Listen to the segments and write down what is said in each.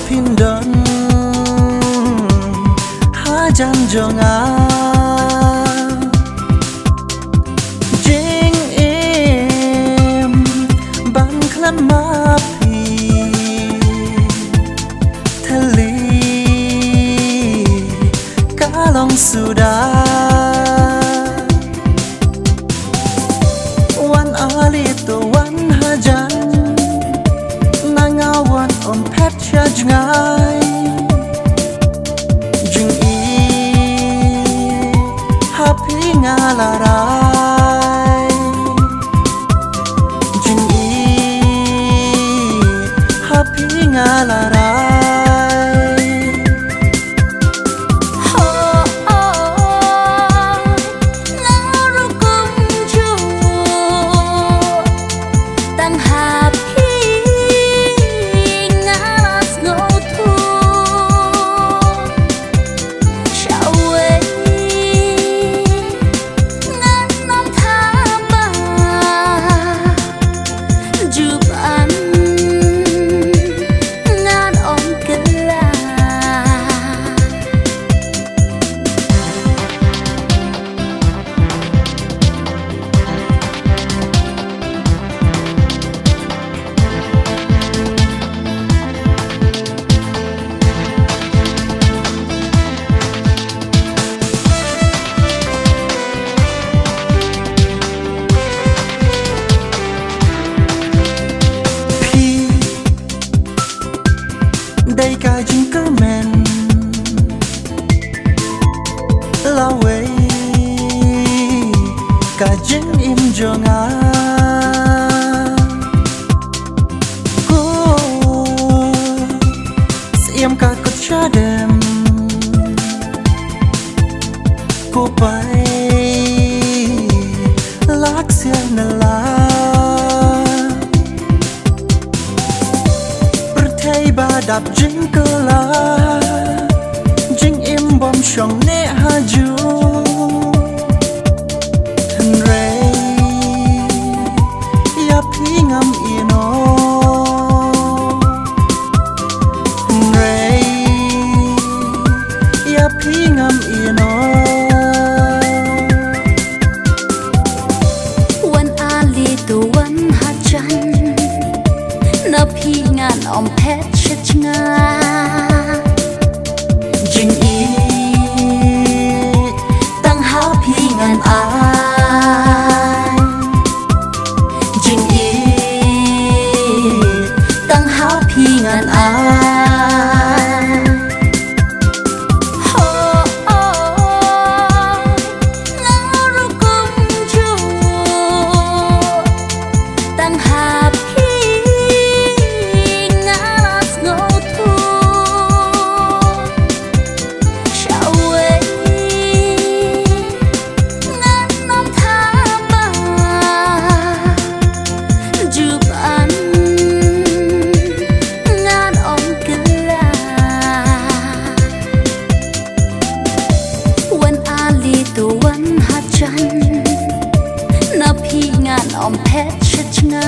phin đơn ha jan jong a jing em ban khlan ma phi thali ka long suda wan ali to wan ha jan nangawan on pet charge ngai jing e happy ngala rai jing e happy ngala rai đây cả chính cơ men la way cả chính im jong a cô xem cả cất cha đêm cô bay lắc xe la ba đạp chính cơ la chính im bom sòng nè ha ju thân rây ya phi ngam ino thân rây ya phi ngam ino wan ali tu wan ha chan na phi ngan om pet nga jing e tăng happy ngan ai jing e tăng happy ngan ai ho ngaru kum ju tăng happy na phi ngan om pet chit nga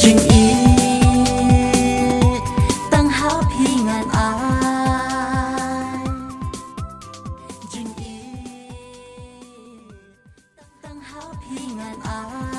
jing e tăng happy ngan ai jing e tăng happy ngan ai